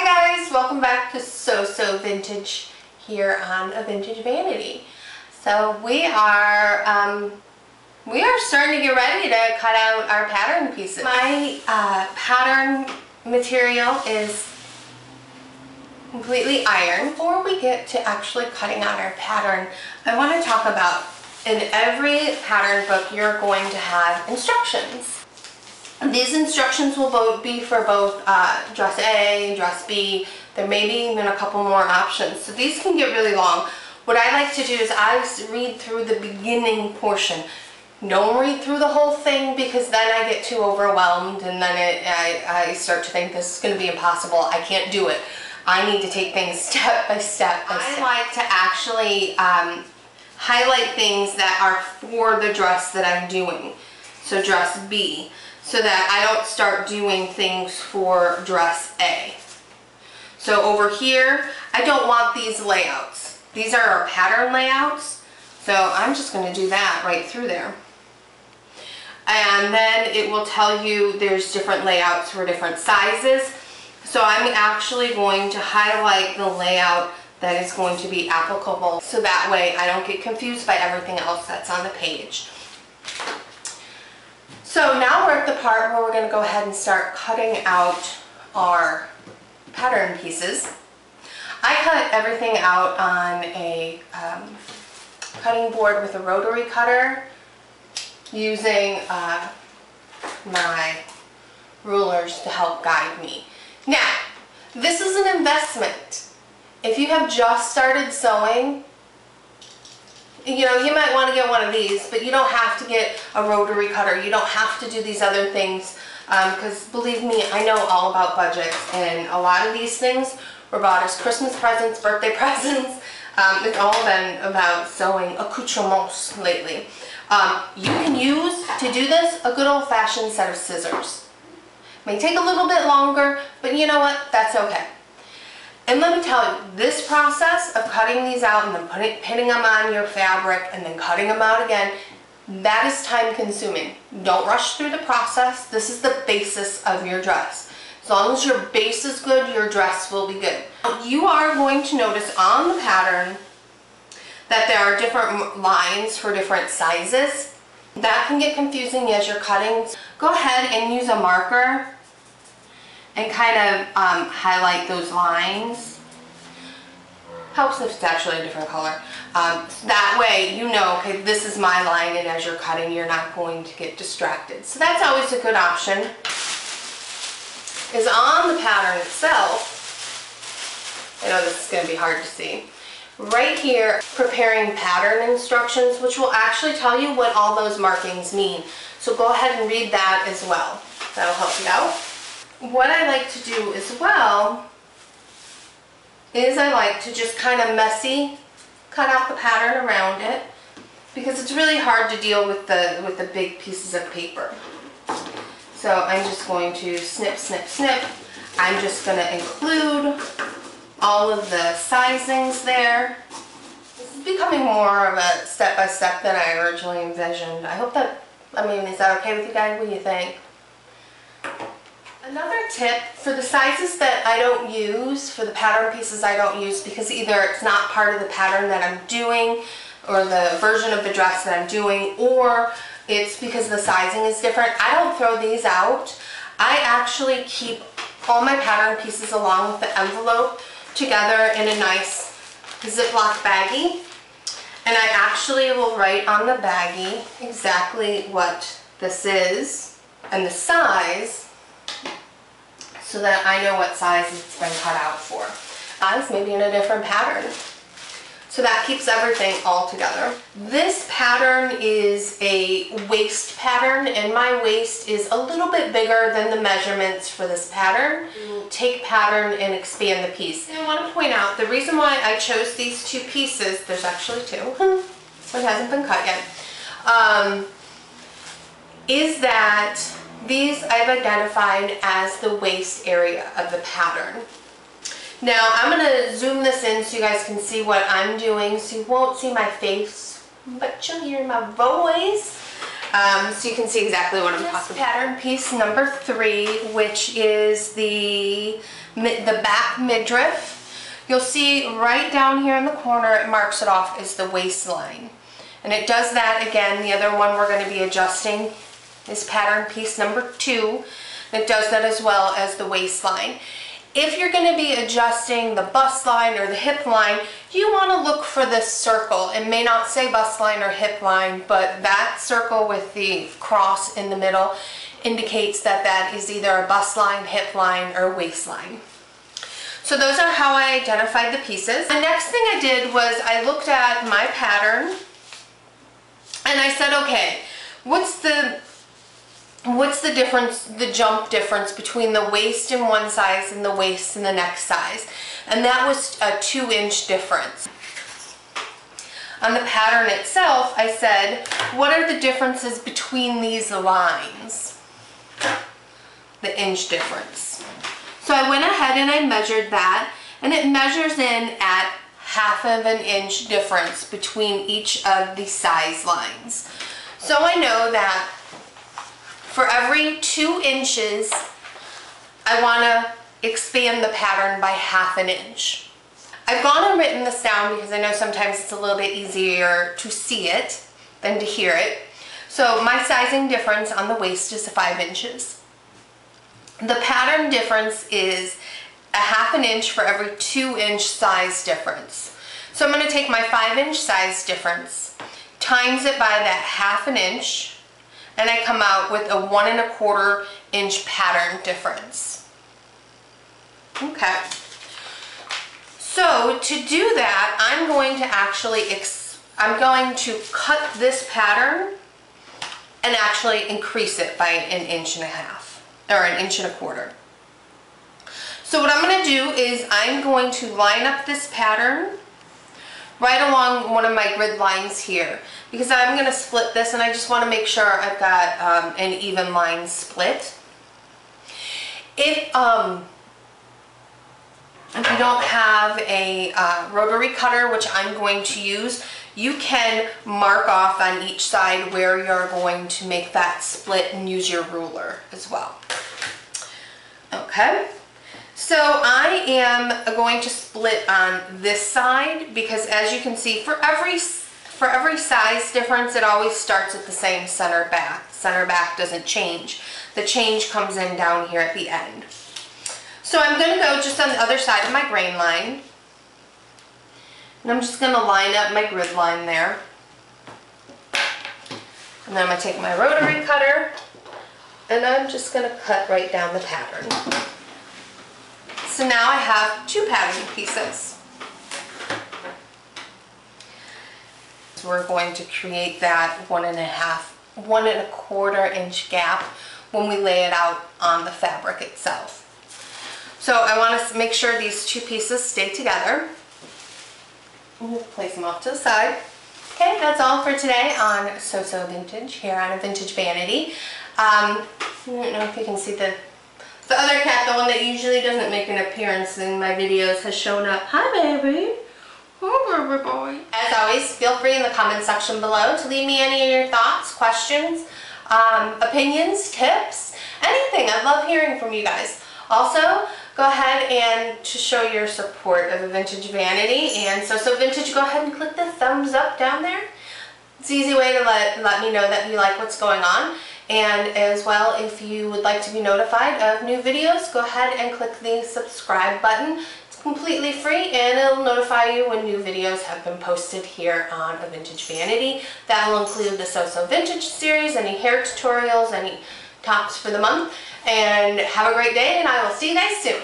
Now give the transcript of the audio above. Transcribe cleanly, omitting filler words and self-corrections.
Hi guys, welcome back to So Vintage here on A Vintage Vanity. So we are starting to get ready to cut out our pattern pieces. My pattern material is completely iron. Before we get to actually cutting out our pattern, I want to talk about, in every pattern book you're going to have instructions. These instructions will be for both dress A, dress B. There may be even a couple more options. So these can get really long. What I like to do is I read through the beginning portion. Don't read through the whole thing, because then I get too overwhelmed and then I start to think this is going to be impossible. I can't do it. I need to take things step by step. I like to actually highlight things that are for the dress that I'm doing. So dress B. So that I don't start doing things for dress A. So over here, I don't want these layouts. These are our pattern layouts. So I'm just going to do that right through there. And then it will tell you there's different layouts for different sizes. So I'm actually going to highlight the layout that is going to be applicable, so that way I don't get confused by everything else that's on the page. So now we're at the part where we're going to go ahead and start cutting out our pattern pieces. I cut everything out on a cutting board with a rotary cutter, using my rulers to help guide me. Now, this is an investment. If you have just started sewing, you know, you might want to get one of these, but you don't have to get a rotary cutter. You don't have to do these other things, because believe me, I know all about budgets, and a lot of these things were bought as Christmas presents, birthday presents. It's all been about sewing accoutrements lately. You can use, to do this, a good old-fashioned set of scissors. May take a little bit longer, but you know what? That's okay. And let me tell you, this process of cutting these out and then pinning them on your fabric and then cutting them out again, that is time consuming. Don't rush through the process. This is the basis of your dress. As long as your base is good, your dress will be good. You are going to notice on the pattern that there are different lines for different sizes. That can get confusing as you're cutting. Go ahead and use a marker and kind of highlight those lines. Helps if it's actually a different color. So that way you know, okay, this is my line, and as you're cutting, you're not going to get distracted. So that's always a good option. Is on the pattern itself, I know this is going to be hard to see, right here, preparing pattern instructions, which will actually tell you what all those markings mean. So go ahead and read that as well. That'll help you out. What I like to do as well is I like to just kind of messy cut out the pattern around it, because it's really hard to deal with the big pieces of paper. So I'm just going to snip, snip, snip. I'm just going to include all of the sizings there. This is becoming more of a step-by-step than I originally envisioned. I hope that, I mean, is that okay with you guys? What do you think? Another tip, for the sizes that I don't use, for the pattern pieces I don't use, because either it's not part of the pattern that I'm doing, or the version of the dress that I'm doing, or it's because the sizing is different, I don't throw these out. I actually keep all my pattern pieces along with the envelope together in a nice Ziploc baggie, and I actually will write on the baggie exactly what this is and the size, so that I know what size it's been cut out for. It's maybe in a different pattern. So that keeps everything all together. This pattern is a waist pattern, and my waist is a little bit bigger than the measurements for this pattern. Take pattern and expand the piece. And I want to point out, the reason why I chose these two pieces, there's actually two, one hasn't been cut yet, is that these I've identified as the waist area of the pattern. Now I'm going to zoom this in so you guys can see what I'm doing, so you won't see my face, but you'll hear my voice. so you can see exactly what I'm talking about. Pattern piece number 3, which is the back midriff. You'll see right down here in the corner, it marks it off as the waistline. And it does that again. The other one we're going to be adjusting is pattern piece number 2. It does that as well as the waistline. If you're going to be adjusting the bust line or the hip line, you want to look for this circle. It may not say bust line or hip line, but that circle with the cross in the middle indicates that that is either a bust line, hip line, or waistline. So those are how I identified the pieces. The next thing I did was I looked at my pattern and I said, okay, what's the difference, the jump difference between the waist in one size and the waist in the next size? And that was a 2-inch difference. On the pattern itself, I said, what are the differences between these lines? The inch difference. So I went ahead and I measured that, and it measures in at 1/2 inch difference between each of the size lines. So I know that for every 2 inches, I want to expand the pattern by 1/2 inch. I've gone and written this down because I know sometimes it's a little bit easier to see it than to hear it. So my sizing difference on the waist is 5 inches. The pattern difference is 1/2 inch for every 2-inch size difference. So I'm going to take my 5-inch size difference, times it by that 1/2 inch, and I come out with a 1 1/4 inch pattern difference. Okay. So to do that, I'm going to cut this pattern and actually increase it by 1.5 inches, or 1 1/4 inches. So what I'm going to do is I'm going to line up this pattern right along one of my grid lines here, because I'm going to split this and I just want to make sure I've got an even line split. If you don't have a rotary cutter, which I'm going to use, you can mark off on each side where you're going to make that split and use your ruler as well. Okay, so I am going to split on this side because, as you can see, for every size difference, it always starts at the same center back. Center back doesn't change. The change comes in down here at the end. So I'm going to go just on the other side of my grain line, and I'm just going to line up my grid line there. And then I'm going to take my rotary cutter, and I'm just going to cut right down the pattern. So now I have 2 pattern pieces. So we're going to create that 1 1/4 inch gap when we lay it out on the fabric itself. So I want to make sure these 2 pieces stay together. We'll place them off to the side. Okay, that's all for today on So Vintage here on A Vintage Vanity. I don't know if you can see the other cat, the one that usually doesn't make an appearance in my videos, has shown up. Hi, baby. Hi, baby boy. As always, feel free in the comment section below to leave me any of your thoughts, questions, opinions, tips, anything. I love hearing from you guys. Also, go ahead and to show your support of A Vintage Vanity and So Vintage, go ahead and click the thumbs up down there. It's an easy way to let me know that you like what's going on. And as well, if you would like to be notified of new videos, go ahead and click the subscribe button. It's completely free and it'll notify you when new videos have been posted here on A Vintage Vanity. That will include the So Vintage series, any hair tutorials, any tops for the month. And have a great day, and I will see you guys soon.